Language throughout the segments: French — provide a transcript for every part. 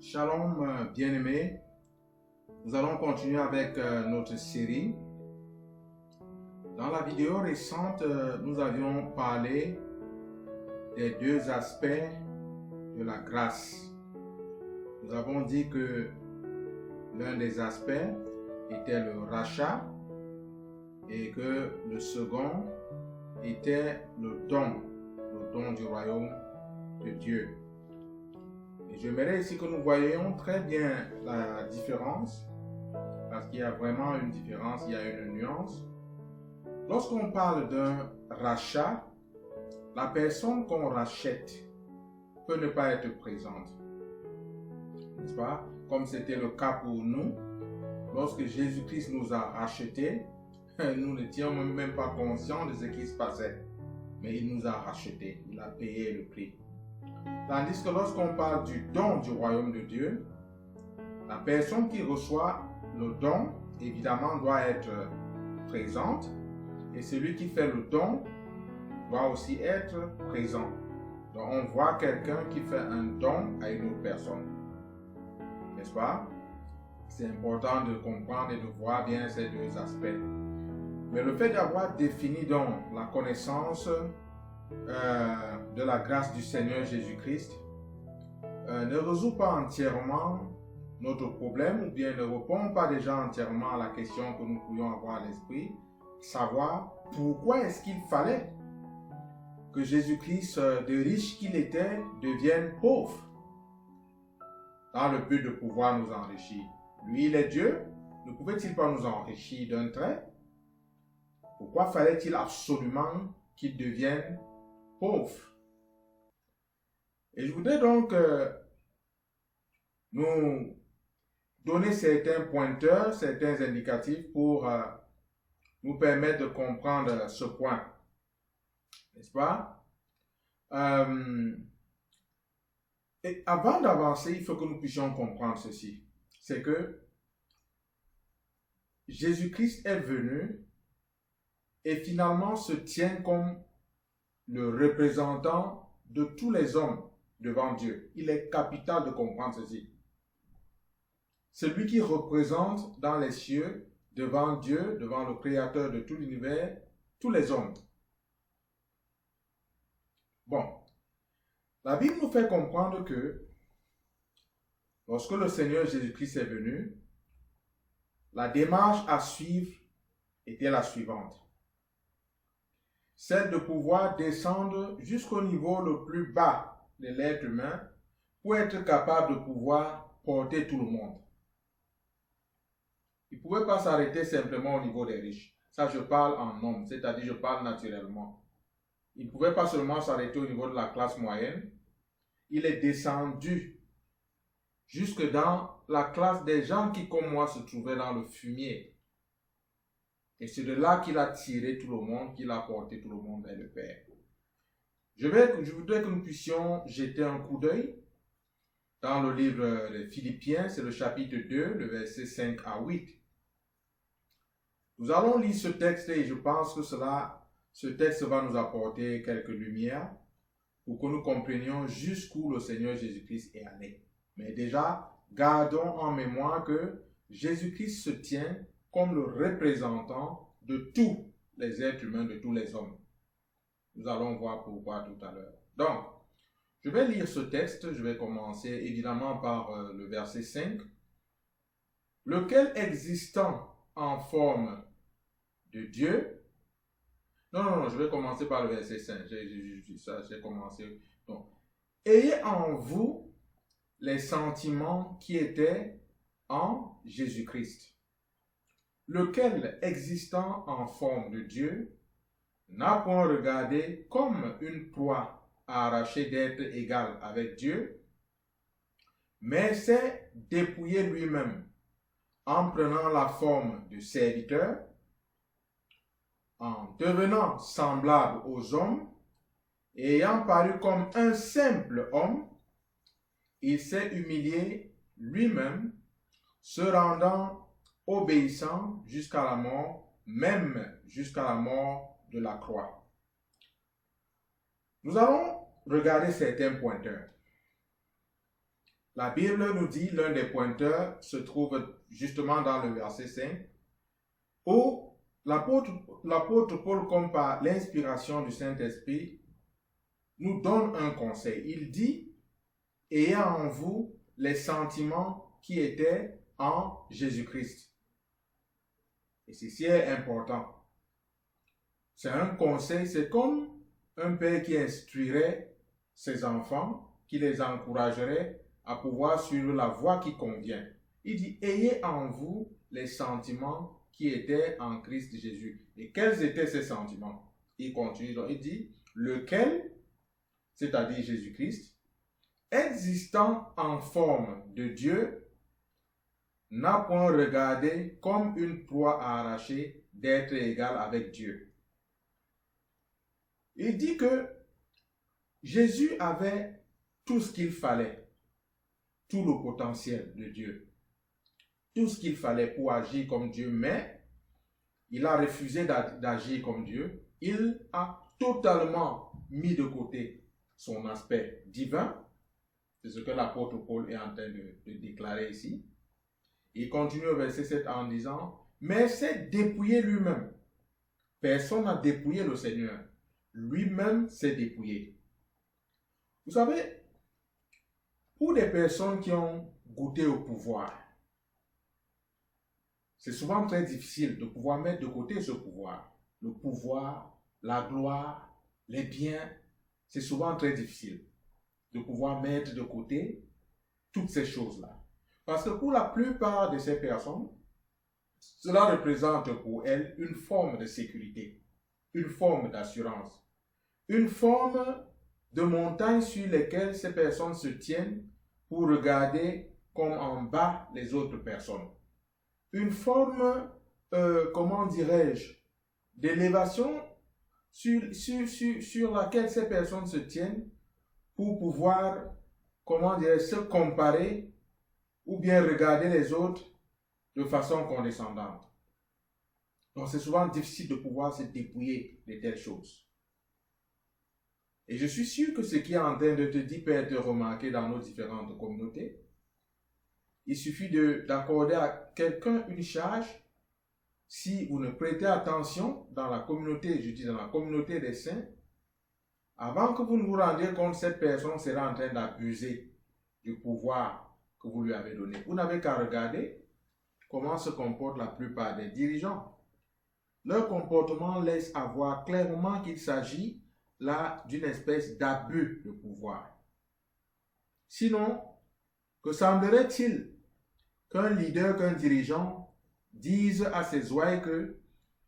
Shalom bien-aimés, nous allons continuer avec notre série. Dans la vidéo récente, nous avions parlé des deux aspects de la grâce. Nous avons dit que l'un des aspects était le rachat et que le second était le don du royaume de Dieu. Et j'aimerais ici que nous voyions très bien la différence, parce qu'il y a vraiment une différence, il y a une nuance. Lorsqu'on parle d'un rachat, la personne qu'on rachète peut ne pas être présente. N'est-ce pas? Comme c'était le cas pour nous, lorsque Jésus-Christ nous a rachetés, nous n'étions même pas conscients de ce qui se passait. Mais il nous a rachetés, il a payé le prix. Tandis que lorsqu'on parle du don du royaume de Dieu, la personne qui reçoit le don, évidemment, doit être présente. Et celui qui fait le don doit aussi être présent. Donc on voit quelqu'un qui fait un don à une autre personne. N'est-ce pas? C'est important de comprendre et de voir bien ces deux aspects. Mais le fait d'avoir défini donc la connaissance de la grâce du Seigneur Jésus-Christ ne résout pas entièrement notre problème ou bien ne répond pas déjà entièrement à la question que nous pourrions avoir à l'esprit, savoir pourquoi est-ce qu'il fallait que Jésus-Christ, de riche qu'il était, devienne pauvre dans le but de pouvoir nous enrichir. Lui, il est Dieu, ne pouvait-il pas nous enrichir d'un trait? Pourquoi fallait-il absolument qu'il devienne pauvre? Et je voudrais donc nous donner certains pointeurs, certains indicatifs pour nous permettre de comprendre ce point. N'est-ce pas? Et avant d'avancer, il faut que nous puissions comprendre ceci. C'est que Jésus-Christ est venu et finalement se tient comme le représentant de tous les hommes devant Dieu. Il est capital de comprendre ceci. Celui qui représente dans les cieux, devant Dieu, devant le Créateur de tout l'univers, tous les hommes. Bon, la Bible nous fait comprendre que lorsque le Seigneur Jésus-Christ est venu, la démarche à suivre était la suivante. Celle de pouvoir descendre jusqu'au niveau le plus bas de l'être humain pour être capable de pouvoir porter tout le monde. Il ne pouvait pas s'arrêter simplement au niveau des riches. Ça, je parle en homme, c'est-à-dire je parle naturellement. Il ne pouvait pas seulement s'arrêter au niveau de la classe moyenne. Il est descendu jusque dans la classe des gens qui, comme moi, se trouvaient dans le fumier. Et c'est de là qu'il a tiré tout le monde, qu'il a porté tout le monde vers le Père. Je voudrais que nous puissions jeter un coup d'œil dans le livre de Philippiens, c'est le chapitre 2, le verset 5 à 8. Nous allons lire ce texte et je pense que ce texte va nous apporter quelques lumières pour que nous comprenions jusqu'où le Seigneur Jésus-Christ est allé. Mais déjà, gardons en mémoire que Jésus-Christ se tient comme le représentant de tous les êtres humains, de tous les hommes. Nous allons voir pourquoi tout à l'heure. Donc, je vais lire ce texte, je vais commencer évidemment par le verset 5. Lequel existant en forme de Dieu, non, je vais commencer par le verset 5, j'ai commencé. Donc, ayez en vous les sentiments qui étaient en Jésus-Christ, lequel, existant en forme de Dieu, n'a point regardé comme une proie à arracher d'être égal avec Dieu, mais s'est dépouillé lui-même en prenant la forme de serviteur, en devenant semblable aux hommes, et ayant paru comme un simple homme, il s'est humilié lui-même, se rendant obéissant jusqu'à la mort, même jusqu'à la mort de la croix. Nous allons regarder certains pointeurs. La Bible nous dit, l'un des pointeurs se trouve justement dans le verset 5, où l'apôtre Paul, comme par l'inspiration du Saint-Esprit, nous donne un conseil. Il dit, ayez en vous les sentiments qui étaient en Jésus-Christ. Et ceci est important. C'est un conseil, c'est comme un père qui instruirait ses enfants, qui les encouragerait à pouvoir suivre la voie qui convient. Il dit, ayez en vous les sentiments qui étaient en Christ Jésus. Et quels étaient ces sentiments? Il continue, donc il dit, lequel, c'est-à-dire Jésus-Christ, existant en forme de Dieu, n'a point regardé comme une proie à arracher d'être égal avec Dieu. Il dit que Jésus avait tout ce qu'il fallait, tout le potentiel de Dieu, tout ce qu'il fallait pour agir comme Dieu, mais il a refusé d'agir comme Dieu. Il a totalement mis de côté son aspect divin. C'est ce que l'apôtre Paul est en train de déclarer ici. Il continue au verset 7 en disant, mais c'est dépouiller lui-même. Personne n'a dépouillé le Seigneur. Lui-même s'est dépouillé. Vous savez, pour des personnes qui ont goûté au pouvoir, c'est souvent très difficile de pouvoir mettre de côté ce pouvoir. Le pouvoir, la gloire, les biens, c'est souvent très difficile de pouvoir mettre de côté toutes ces choses-là. Parce que pour la plupart de ces personnes, cela représente pour elles une forme de sécurité, une forme d'assurance, une forme de montagne sur lesquelles ces personnes se tiennent pour regarder comme en bas les autres personnes. Une forme, comment dirais-je, d'élévation sur laquelle ces personnes se tiennent pour pouvoir, comment dirais-je, se comparer ou bien regarder les autres de façon condescendante. Donc c'est souvent difficile de pouvoir se dépouiller de telles choses. Et je suis sûr que ce qui est en train de te dire peut être remarqué dans nos différentes communautés. Il suffit d'accorder à quelqu'un une charge. Si vous ne prêtez attention dans la communauté, je dis dans la communauté des saints, avant que vous ne vous rendiez compte, cette personne sera en train d'abuser du pouvoir que vous lui avez donné. Vous n'avez qu'à regarder comment se comportent la plupart des dirigeants. Leur comportement laisse avoir clairement qu'il s'agit là d'une espèce d'abus de pouvoir. Sinon, que semblerait-il qu'un leader, qu'un dirigeant dise à ses ouailles que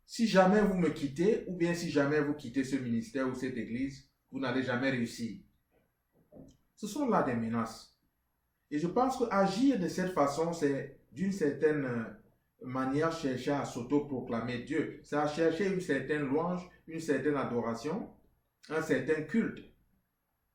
si jamais vous me quittez, ou bien si jamais vous quittez ce ministère ou cette église, vous n'allez jamais réussir. Ce sont là des menaces. Et je pense qu'agir de cette façon, c'est d'une certaine manière chercher à s'auto-proclamer Dieu. C'est à chercher une certaine louange, une certaine adoration, un certain culte.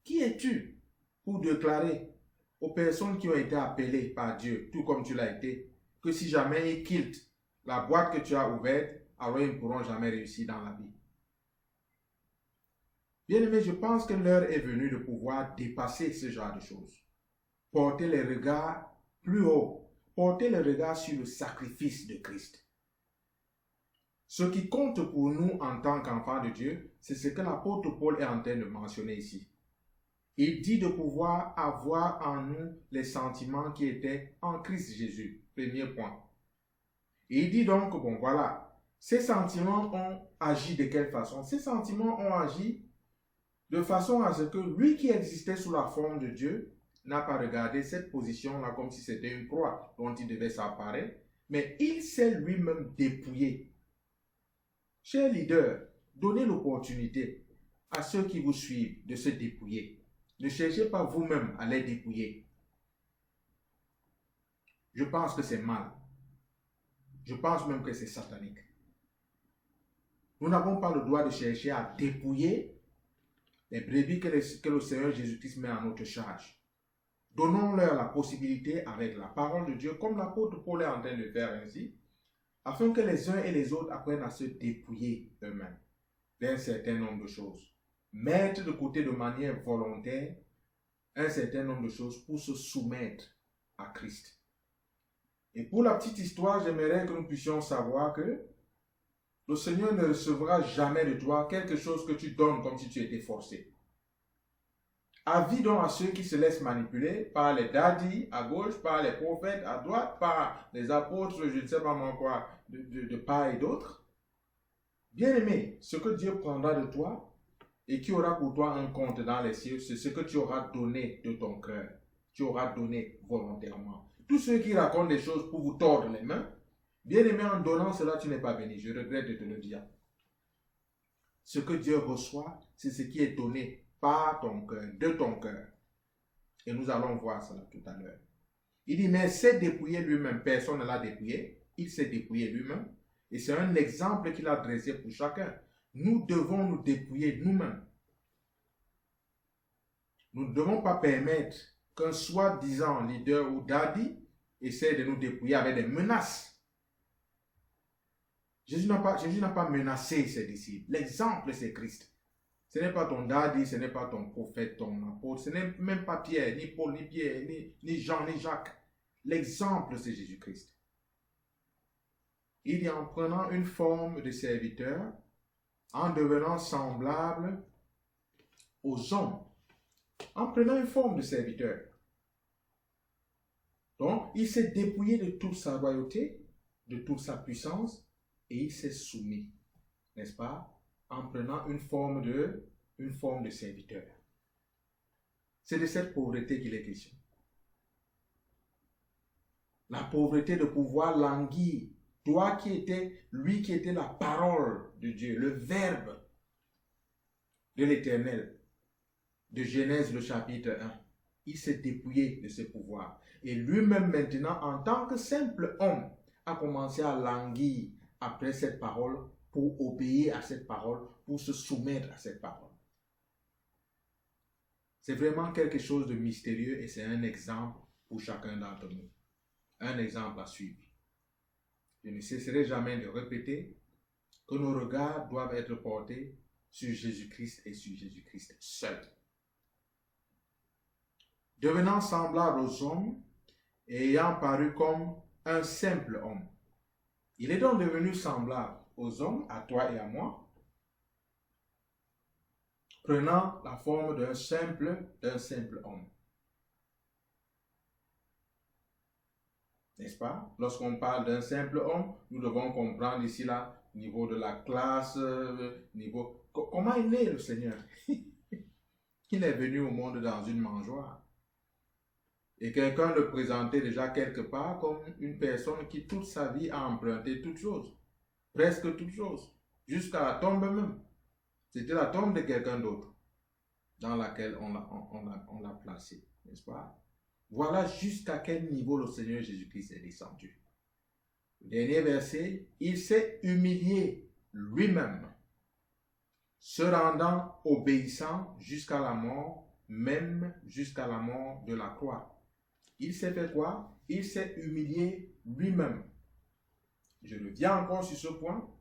Qui es-tu pour déclarer aux personnes qui ont été appelées par Dieu, tout comme tu l'as été, que si jamais ils quittent la boîte que tu as ouverte, alors ils ne pourront jamais réussir dans la vie? Bien-aimé, je pense que l'heure est venue de pouvoir dépasser ce genre de choses. Porter les regards plus haut, porter les regards sur le sacrifice de Christ. Ce qui compte pour nous en tant qu'enfants de Dieu, c'est ce que l'apôtre Paul est en train de mentionner ici. Il dit de pouvoir avoir en nous les sentiments qui étaient en Christ Jésus. Premier point. Et il dit donc, bon voilà, ces sentiments ont agi de quelle façon? Ces sentiments ont agi de façon à ce que lui qui existait sous la forme de Dieu n'a pas regardé cette position-là comme si c'était une proie dont il devait s'emparer, mais il s'est lui-même dépouillé. Chers leaders, donnez l'opportunité à ceux qui vous suivent de se dépouiller. Ne cherchez pas vous-même à les dépouiller. Je pense que c'est mal. Je pense même que c'est satanique. Nous n'avons pas le droit de chercher à dépouiller les brebis que le Seigneur Jésus-Christ met à notre charge. Donnons-leur la possibilité avec la parole de Dieu, comme l'apôtre Paul est en train de faire ainsi, afin que les uns et les autres apprennent à se dépouiller eux-mêmes d'un certain nombre de choses. Mettre de côté de manière volontaire un certain nombre de choses pour se soumettre à Christ. Et pour la petite histoire, j'aimerais que nous puissions savoir que le Seigneur ne recevra jamais de toi quelque chose que tu donnes comme si tu étais forcé. Avis donc à ceux qui se laissent manipuler par les daddies à gauche, par les prophètes à droite, par les apôtres, je ne sais pas moi quoi, de part et d'autre. Bien-aimé, ce que Dieu prendra de toi et qui aura pour toi un compte dans les cieux, c'est ce que tu auras donné de ton cœur. Tu auras donné volontairement. Tous ceux qui racontent des choses pour vous tordre les mains, bien-aimé, en donnant cela, tu n'es pas béni. Je regrette de te le dire. Ce que Dieu reçoit, c'est ce qui est donné par ton cœur, de ton cœur. Et nous allons voir cela tout à l'heure. Il dit, mais s'est dépouillé lui-même. Personne ne l'a dépouillé. Il s'est dépouillé lui-même. Et c'est un exemple qu'il a dressé pour chacun. Nous devons nous dépouiller nous-mêmes. Nous ne devons pas permettre qu'un soi-disant leader ou daddy essaie de nous dépouiller avec des menaces. Jésus n'a pas menacé ses disciples. L'exemple, c'est Christ. Ce n'est pas ton daddy, ce n'est pas ton prophète, ton apôtre, ce n'est même pas Pierre, ni Paul, ni Pierre, ni Jean, ni Jacques. L'exemple, c'est Jésus-Christ. Il dit en prenant une forme de serviteur, en devenant semblable aux hommes, en prenant une forme de serviteur. Donc, il s'est dépouillé de toute sa royauté, de toute sa puissance, et il s'est soumis, n'est-ce pas, en prenant une forme de serviteur. C'est de cette pauvreté qu'il est question. La pauvreté de pouvoir languir. Toi lui qui était la parole de Dieu, le verbe de l'Éternel, de Genèse le chapitre 1. Il s'est dépouillé de ce pouvoir. Et lui-même maintenant, en tant que simple homme, a commencé à languir après cette parole pour obéir à cette parole, pour se soumettre à cette parole. C'est vraiment quelque chose de mystérieux et c'est un exemple pour chacun d'entre nous. Un exemple à suivre. Je ne cesserai jamais de répéter que nos regards doivent être portés sur Jésus-Christ et sur Jésus-Christ seul. Devenant semblable aux hommes et ayant paru comme un simple homme. Il est donc devenu semblable aux hommes, à toi et à moi, prenant la forme d'un simple homme. N'est-ce pas? Lorsqu'on parle d'un simple homme, nous devons comprendre ici là, niveau de la classe, niveau... Comment est né le Seigneur? Il est venu au monde dans une mangeoire. Et quelqu'un le présentait déjà quelque part comme une personne qui toute sa vie a emprunté toutes choses. Presque toutes choses. Jusqu'à la tombe même. C'était la tombe de quelqu'un d'autre dans laquelle on l'a placé. N'est-ce pas? Voilà jusqu'à quel niveau le Seigneur Jésus-Christ est descendu. Le dernier verset, il s'est humilié lui-même, se rendant obéissant jusqu'à la mort, même jusqu'à la mort de la croix. Il s'est fait quoi? Il s'est humilié lui-même. Je reviens encore sur ce point.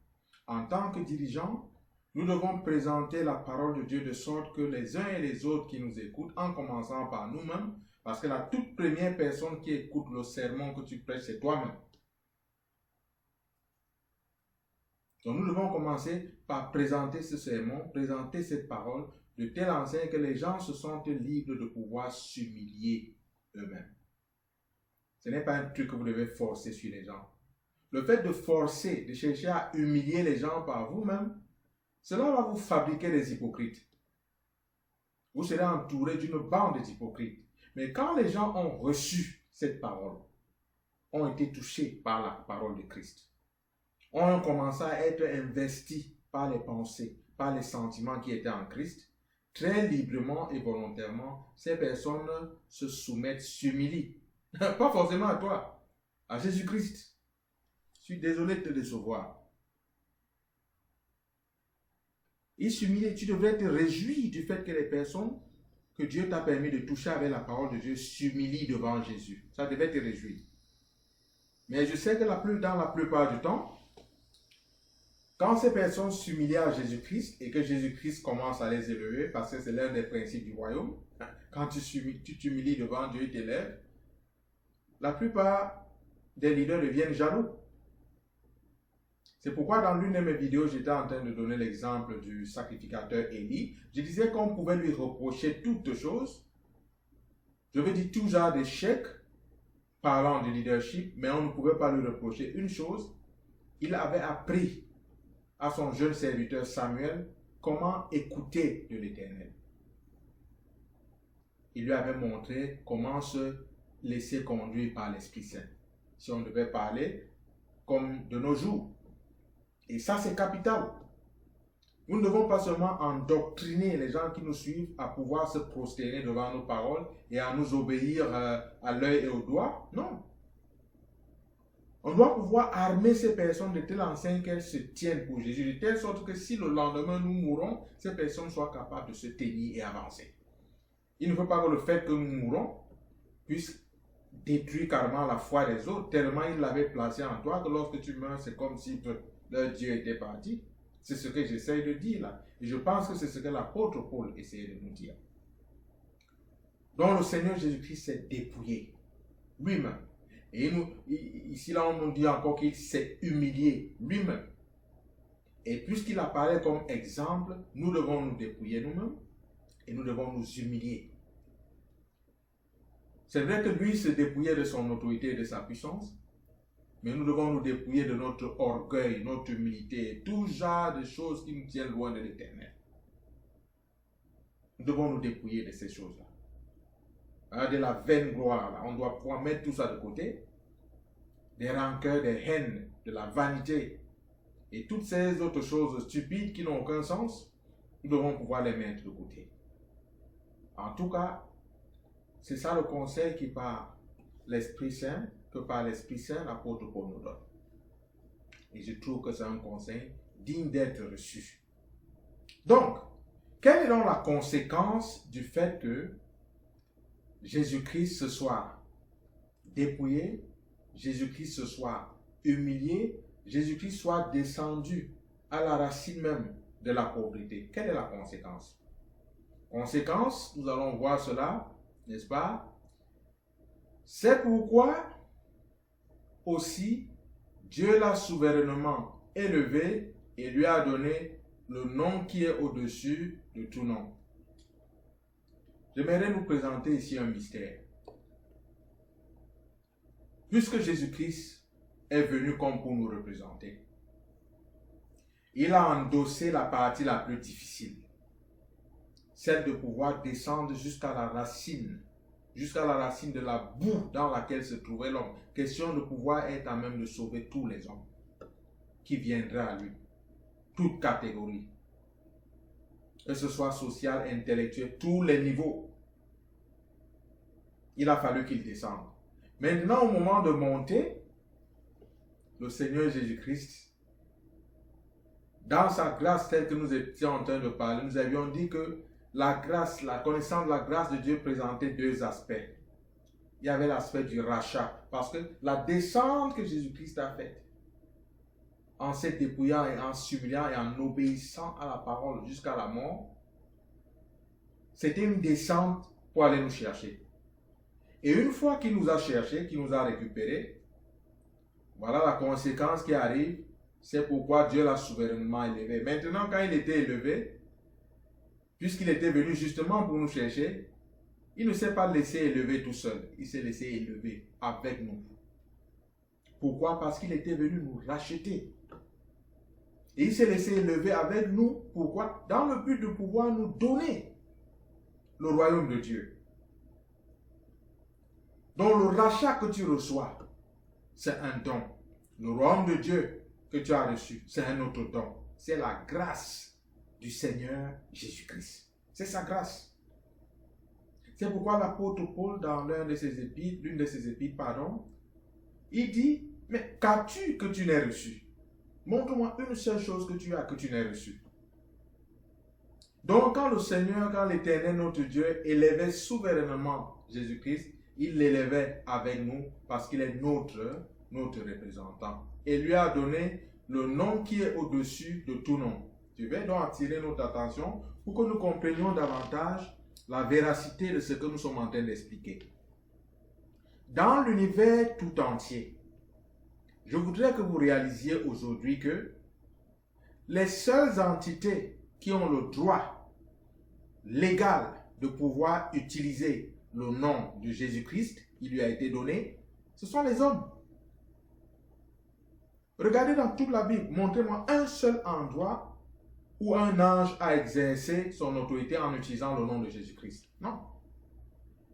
En tant que dirigeants, nous devons présenter la parole de Dieu de sorte que les uns et les autres qui nous écoutent, en commençant par nous-mêmes, parce que la toute première personne qui écoute le sermon que tu prêches, c'est toi-même. Donc nous devons commencer par présenter ce sermon, présenter cette parole de telle enseigne que les gens se sentent libres de pouvoir s'humilier eux-mêmes. Ce n'est pas un truc que vous devez forcer sur les gens. Le fait de forcer, de chercher à humilier les gens par vous-même, cela va vous fabriquer des hypocrites. Vous serez entouré d'une bande d'hypocrites. Mais quand les gens ont reçu cette parole, ont été touchés par la parole de Christ, ont commencé à être investis par les pensées, par les sentiments qui étaient en Christ, très librement et volontairement, ces personnes se soumettent, s'humilient. Pas forcément à toi, à Jésus-Christ. Je suis désolé de te décevoir. Il s'humilie. Tu devrais te réjouir du fait que les personnes que Dieu t'a permis de toucher avec la parole de Dieu s'humilient devant Jésus. Ça devait te réjouir. Mais je sais que dans la plupart du temps, quand ces personnes s'humilient à Jésus-Christ et que Jésus-Christ commence à les élever, parce que c'est l'un des principes du royaume, quand tu t'humilies devant Dieu et t'élèves, la plupart des leaders deviennent jaloux. C'est pourquoi dans l'une de mes vidéos, j'étais en train de donner l'exemple du sacrificateur Élie. Je disais qu'on pouvait lui reprocher toutes choses. Je veux dire tout genre d'échecs parlant de leadership, mais on ne pouvait pas lui reprocher une chose. Il avait appris à son jeune serviteur Samuel comment écouter de l'Éternel. Il lui avait montré comment se laisser conduire par l'Esprit Saint. Si on devait parler comme de nos jours. Et ça, c'est capital. Nous ne devons pas seulement endoctriner les gens qui nous suivent à pouvoir se prosterner devant nos paroles et à nous obéir à l'œil et au doigt. Non. On doit pouvoir armer ces personnes de telle enseigne qu'elles se tiennent pour Jésus, de telle sorte que si le lendemain nous mourons, ces personnes soient capables de se tenir et avancer. Il ne faut pas que le fait que nous mourons puisse détruire carrément la foi des autres, tellement il l'avait placé en toi que lorsque tu meurs, c'est comme si leur Dieu était parti. C'est ce que j'essaie de dire là. Et je pense que c'est ce que l'apôtre Paul essayait de nous dire. Donc le Seigneur Jésus-Christ s'est dépouillé lui-même. Et ici là on nous dit encore qu'il s'est humilié lui-même. Et puisqu'il apparaît comme exemple, nous devons nous dépouiller nous-mêmes et nous devons nous humilier. C'est vrai que lui se dépouillait de son autorité et de sa puissance, mais nous devons nous dépouiller de notre orgueil, notre humilité, tout genre de choses qui nous tiennent loin de l'Éternel. Nous devons nous dépouiller de ces choses-là. De la vaine gloire, là. On doit pouvoir mettre tout ça de côté. Des rancœurs, des haines, de la vanité et toutes ces autres choses stupides qui n'ont aucun sens, nous devons pouvoir les mettre de côté. En tout cas, c'est ça le conseil qui par l'Esprit Saint, que par l'Esprit Saint, l'apôtre Paul nous donne. Et je trouve que c'est un conseil digne d'être reçu. Donc, quelle est donc la conséquence du fait que Jésus-Christ se soit dépouillé, Jésus-Christ se soit humilié, Jésus-Christ soit descendu à la racine même de la pauvreté? Quelle est la conséquence? Conséquence, nous allons voir cela, n'est-ce pas? C'est pourquoi aussi Dieu l'a souverainement élevé et lui a donné le nom qui est au-dessus de tout nom. J'aimerais nous présenter ici un mystère. Puisque Jésus-Christ est venu comme pour nous représenter, il a endossé la partie la plus difficile, celle de pouvoir descendre jusqu'à la racine de la boue dans laquelle se trouvait l'homme. Question de pouvoir être à même de sauver tous les hommes qui viendraient à lui, toutes catégories, que ce soit social, intellectuel, tous les niveaux. Il a fallu qu'il descende. Maintenant, au moment de monter, le Seigneur Jésus-Christ, dans sa grâce telle que nous étions en train de parler, nous avions dit que la grâce, la connaissance de la grâce de Dieu présentait deux aspects. Il y avait l'aspect du rachat, parce que la descente que Jésus-Christ a faite, en se dépouillant et en s'humiliant et en obéissant à la parole jusqu'à la mort, c'était une descente pour aller nous chercher. Et une fois qu'il nous a cherchés, qu'il nous a récupérés, voilà la conséquence qui arrive. C'est pourquoi Dieu l'a souverainement élevé. Maintenant, quand il était élevé, puisqu'il était venu justement pour nous chercher, il ne s'est pas laissé élever tout seul. Il s'est laissé élever avec nous. Pourquoi? Parce qu'il était venu nous racheter. Et il s'est laissé élever avec nous. Pourquoi? Dans le but de pouvoir nous donner le royaume de Dieu. Donc le rachat que tu reçois, c'est un don. Le royaume de Dieu que tu as reçu, c'est un autre don. C'est la grâce du Seigneur Jésus-Christ. C'est sa grâce. C'est pourquoi l'apôtre Paul, dans l'une de ses épîtres, il dit, mais qu'as-tu que tu n'aies reçu? Montre-moi une seule chose que tu as que tu n'aies reçu. Donc quand le Seigneur, quand l'Éternel, notre Dieu, élevait souverainement Jésus-Christ, il l'élevait avec nous parce qu'il est notre représentant. Et lui a donné le nom qui est au-dessus de tout nom. Je vais donc attirer notre attention pour que nous comprenions davantage la véracité de ce que nous sommes en train d'expliquer. Dans l'univers tout entier, je voudrais que vous réalisiez aujourd'hui que les seules entités qui ont le droit légal de pouvoir utiliser le nom de Jésus-Christ qui lui a été donné, ce sont les hommes. Regardez dans toute la Bible, montrez-moi un seul endroit où un ange a exercé son autorité en utilisant le nom de Jésus-Christ. Non.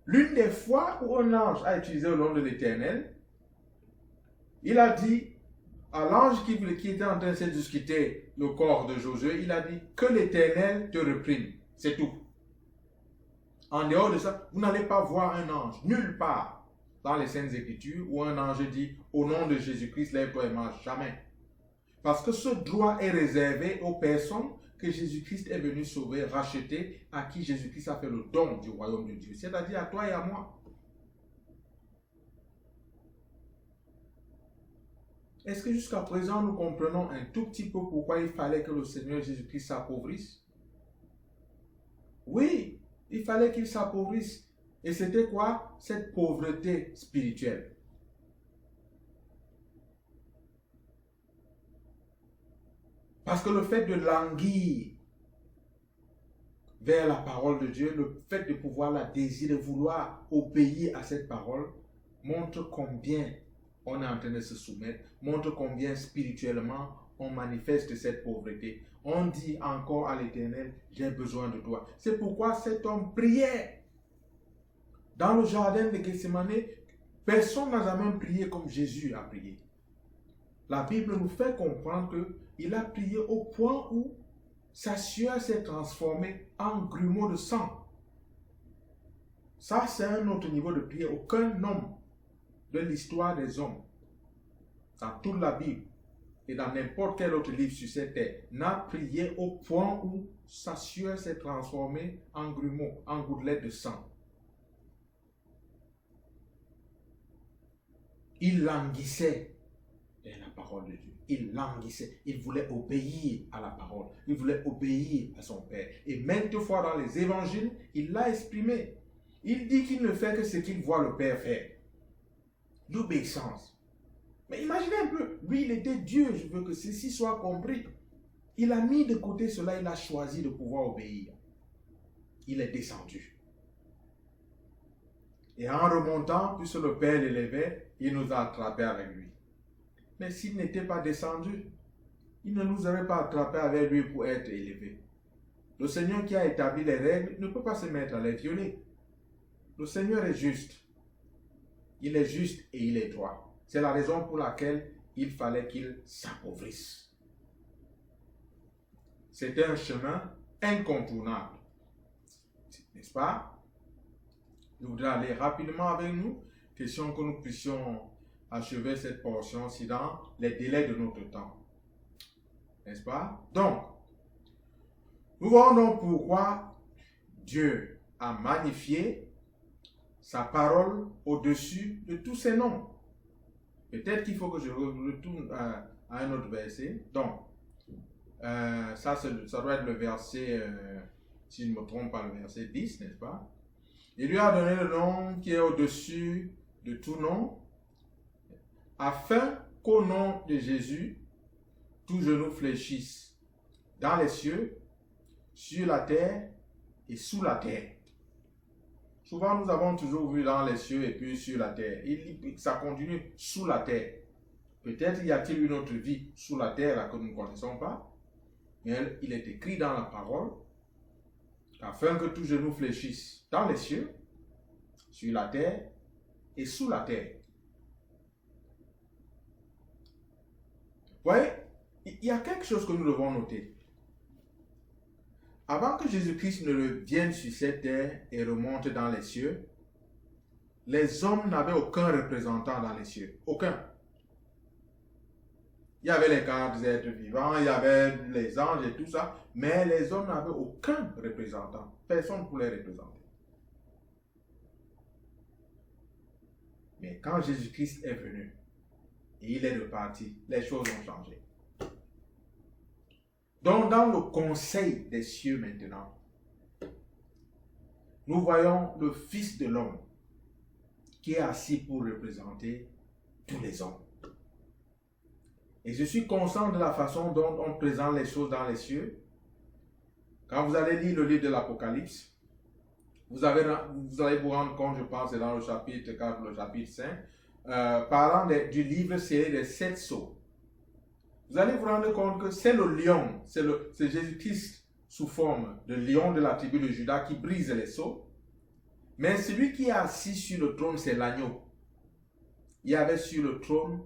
L'une des fois où un ange a utilisé le nom de l'Éternel, il a dit à l'ange qui était en train de discuter le corps de Josué, il a dit que l'Éternel te reprime. C'est tout. En dehors de ça, vous n'allez pas voir un ange nulle part dans les Saintes Écritures où un ange dit au nom de Jésus-Christ, lève-toi et marche. Jamais. Parce que ce droit est réservé aux personnes que Jésus-Christ est venu sauver, racheter, à qui Jésus-Christ a fait le don du royaume de Dieu, c'est-à-dire à toi et à moi. Est-ce que jusqu'à présent nous comprenons un tout petit peu pourquoi il fallait que le Seigneur Jésus-Christ s'appauvrisse? Oui, il fallait qu'il s'appauvrisse. Et c'était quoi? Cette pauvreté spirituelle. Parce que le fait de languir vers la parole de Dieu, le fait de pouvoir la désirer, de vouloir obéir à cette parole, montre combien on est en train de se soumettre, montre combien spirituellement on manifeste cette pauvreté. On dit encore à l'Éternel, j'ai besoin de toi. C'est pourquoi cet homme priait. Dans le jardin de Gethsemane, personne n'a jamais prié comme Jésus a prié. La Bible nous fait comprendre qu'il a prié au point où sa sueur s'est transformée en grumeaux de sang. Ça, c'est un autre niveau de prière. Aucun homme de l'histoire des hommes, dans toute la Bible et dans n'importe quel autre livre sur cette terre, n'a prié au point où sa sueur s'est transformée en grumeaux, en gouttelettes de sang. Il languissait vers la parole de Dieu. Il languissait. Il voulait obéir à la parole. Il voulait obéir à son Père. Et maintes fois dans les évangiles, il l'a exprimé. Il dit qu'il ne fait que ce qu'il voit le Père faire. L'obéissance. Mais imaginez un peu, lui il était Dieu, je veux que ceci soit compris. Il a mis de côté cela, il a choisi de pouvoir obéir. Il est descendu. Et en remontant, puisque le Père l'élevait, il nous a attrapés avec lui. Mais s'il n'était pas descendu, il ne nous aurait pas attrapés avec lui pour être élevé. Le Seigneur qui a établi les règles ne peut pas se mettre à les violer. Le Seigneur est juste. Il est juste et il est droit. C'est la raison pour laquelle il fallait qu'il s'appauvrisse. C'était un chemin incontournable. N'est-ce pas? Je voudrais aller rapidement avec nous, question que nous puissions achever cette portion-ci dans les délais de notre temps. N'est-ce pas? Donc, nous voyons donc pourquoi Dieu a magnifié sa parole au-dessus de tous ses noms. Peut-être qu'il faut que je retourne à un autre verset. Donc, ça doit être le verset, si je ne me trompe pas, le verset 10, n'est-ce pas? Il lui a donné le nom qui est au-dessus de tout nom, afin qu'au nom de Jésus, tout genou fléchisse dans les cieux, sur la terre et sous la terre. Souvent, nous avons toujours vu dans les cieux et puis sur la terre. Ça continue sous la terre. Peut-être y a-t-il une autre vie sous la terre là, que nous ne connaissons pas. Mais il est écrit dans la parole afin que tout genou fléchisse dans les cieux, sur la terre et sous la terre. Vous voyez, il y a quelque chose que nous devons noter. Avant que Jésus-Christ ne vienne sur cette terre et remonte dans les cieux, les hommes n'avaient aucun représentant dans les cieux. Aucun. Il y avait les quatre êtres vivants, il y avait les anges et tout ça, mais les hommes n'avaient aucun représentant. Personne ne pouvait les représenter. Mais quand Jésus-Christ est venu et il est reparti, les choses ont changé. Donc, dans le conseil des cieux maintenant, nous voyons le Fils de l'homme qui est assis pour représenter tous les hommes. Et je suis conscient de la façon dont on présente les choses dans les cieux. Quand vous allez lire le livre de l'Apocalypse, vous allez vous rendre compte, je pense, c'est dans le chapitre 4, le chapitre 5, parlant du livre scellé des 7 sceaux. Vous allez vous rendre compte que c'est le lion, c'est Jésus-Christ sous forme de lion de la tribu de Juda qui brise les sceaux. Mais celui qui est assis sur le trône, c'est l'agneau. Il y avait sur le trône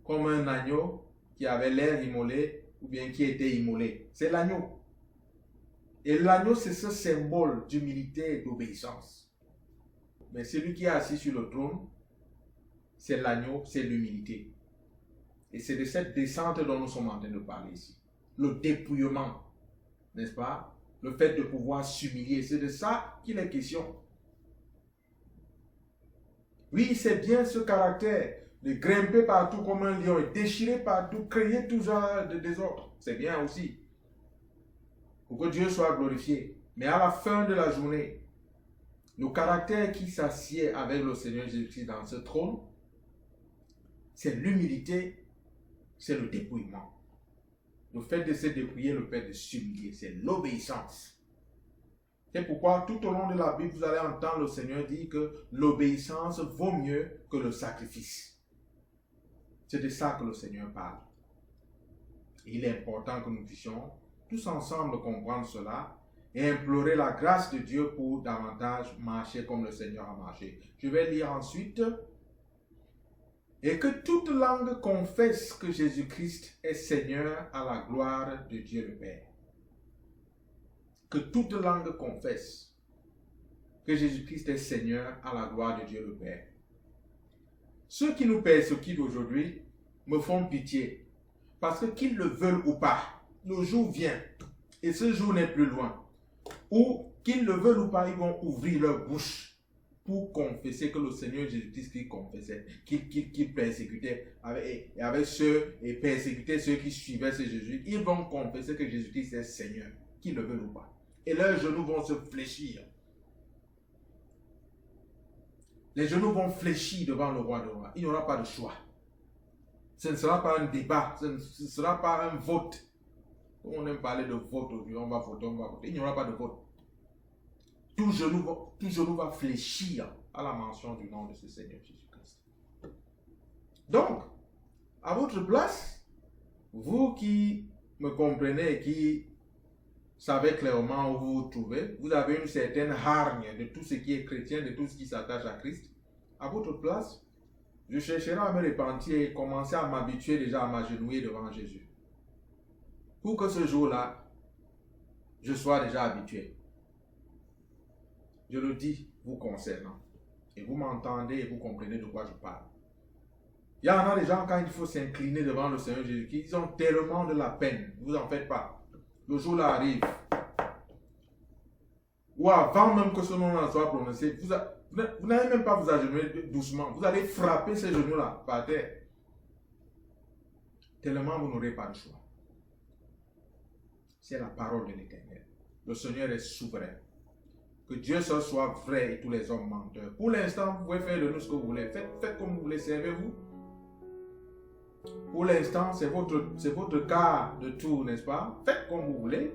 comme un agneau qui avait l'air immolé ou bien qui était immolé. C'est l'agneau. Et l'agneau, c'est ce symbole d'humilité et d'obéissance. Mais celui qui est assis sur le trône, c'est l'agneau, c'est l'humilité. Et c'est de cette descente dont nous sommes en train de parler ici. Le dépouillement, n'est-ce pas? Le fait de pouvoir s'humilier, c'est de ça qu'il est question. Oui, c'est bien ce caractère de grimper partout comme un lion et déchirer partout, créer tout genre de désordre. C'est bien aussi. Pour que Dieu soit glorifié. Mais à la fin de la journée, le caractère qui s'assied avec le Seigneur Jésus-Christ dans ce trône, c'est l'humilité, c'est le dépouillement. Le fait de se dépouiller, le fait de s'humilier, c'est l'obéissance. C'est pourquoi tout au long de la Bible, vous allez entendre le Seigneur dire que l'obéissance vaut mieux que le sacrifice. C'est de ça que le Seigneur parle. Et il est important que nous puissions tous ensemble comprendre cela et implorer la grâce de Dieu pour davantage marcher comme le Seigneur a marché. Je vais lire ensuite. Et que toute langue confesse que Jésus-Christ est Seigneur à la gloire de Dieu le Père. Que toute langue confesse que Jésus-Christ est Seigneur à la gloire de Dieu le Père. Ceux qui nous persécutent aujourd'hui me font pitié, parce que qu'ils le veulent ou pas, le jour vient, et ce jour n'est plus loin, où qu'ils le veulent ou pas, ils vont ouvrir leur bouche pour confesser que le Seigneur Jésus-Christ qu'il confessait, qu'il persécutait, et persécutait ceux qui suivaient ce Jésus, ils vont confesser que Jésus-Christ est Seigneur, qu'ils le veulent ou pas. Et leurs genoux vont se fléchir. Les genoux vont fléchir devant le roi de rois. Il n'y aura pas de choix. Ce ne sera pas un débat, ce ne sera pas un vote. On aime parler de vote aujourd'hui, on va voter. Il n'y aura pas de vote. Tout genou va fléchir à la mention du nom de ce Seigneur Jésus-Christ. Donc, à votre place, vous qui me comprenez et qui savez clairement où vous vous trouvez, vous avez une certaine hargne de tout ce qui est chrétien, de tout ce qui s'attache à Christ. À votre place, je chercherai à me repentir et commencer à m'habituer déjà à m'agenouiller devant Jésus. Pour que ce jour-là, je sois déjà habitué. Je le dis vous concernant. Et vous m'entendez et vous comprenez de quoi je parle. Il y en a des gens, quand il faut s'incliner devant le Seigneur Jésus-Christ, ils ont tellement de la peine. Vous en faites pas. Le jour-là arrive. Ou avant même que ce nom-là soit prononcé, vous n'allez même pas vous agenouiller doucement. Vous allez frapper ces genoux-là par terre. Tellement vous n'aurez pas de choix. C'est la parole de l'Éternel. Le Seigneur est souverain. Que Dieu seul soit vrai et tous les hommes menteurs. Pour l'instant, vous pouvez faire de nous ce que vous voulez. Faites comme vous voulez, servez-vous. Pour l'instant, c'est votre cas de tour, n'est-ce pas? Faites comme vous voulez.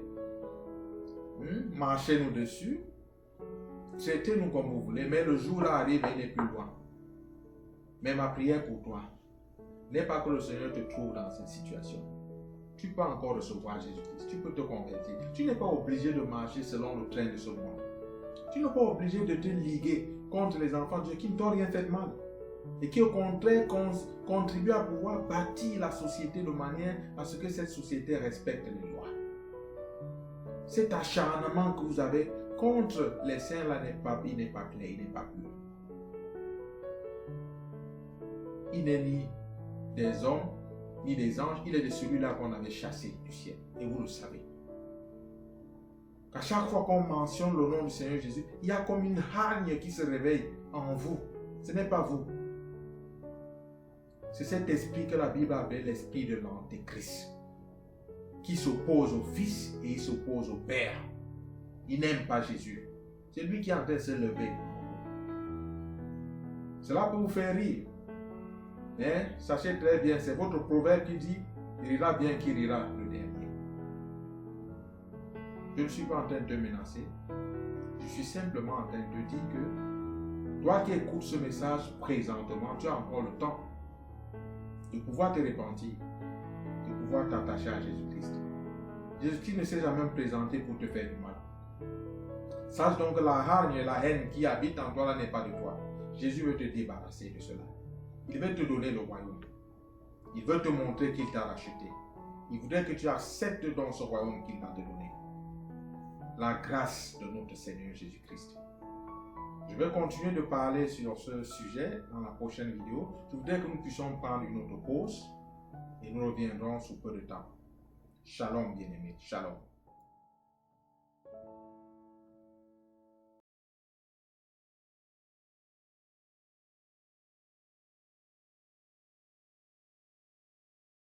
Marchez-nous dessus. Traitez-nous comme vous voulez. Mais le jour là arrive et il n'est plus loin. Mais ma prière pour toi n'est pas que le Seigneur te trouve dans cette situation. Tu peux encore recevoir Jésus-Christ. Tu peux te convertir. Tu n'es pas obligé de marcher selon le train de ce monde. Tu n'es pas obligé de te liguer contre les enfants de Dieu qui ne t'ont rien fait de mal. Et qui au contraire contribuent à pouvoir bâtir la société de manière à ce que cette société respecte les lois. Cet acharnement que vous avez contre les saints là n'est pas clair, il n'est pas pur. Il n'est ni des hommes, ni des anges, il est de celui-là qu'on avait chassé du ciel. Et vous le savez. À chaque fois qu'on mentionne le nom du Seigneur Jésus, il y a comme une hargne qui se réveille en vous. Ce n'est pas vous. C'est cet esprit que la Bible appelle l'esprit de l'Antéchrist, qui s'oppose au Fils et il s'oppose au Père. Il n'aime pas Jésus. C'est lui qui est en train de se lever. Cela peut vous faire rire. Mais sachez très bien, c'est votre proverbe qui dit, il ira bien qu'il ira le dernier. Je ne suis pas en train de te menacer. Je suis simplement en train de te dire que toi qui écoutes ce message présentement, tu as encore le temps de pouvoir te repentir, de pouvoir t'attacher à Jésus-Christ. Jésus-Christ ne s'est jamais présenté pour te faire du mal. Sache donc que la hargne et la haine qui habitent en toi là n'est pas de toi. Jésus veut te débarrasser de cela. Il veut te donner le royaume. Il veut te montrer qu'il t'a racheté. Il voudrait que tu acceptes dans ce royaume qu'il va te donner. La grâce de notre Seigneur Jésus-Christ. Je vais continuer de parler sur ce sujet dans la prochaine vidéo. Je voudrais que nous puissions prendre une autre pause et nous reviendrons sous peu de temps. Shalom bien-aimés. Shalom.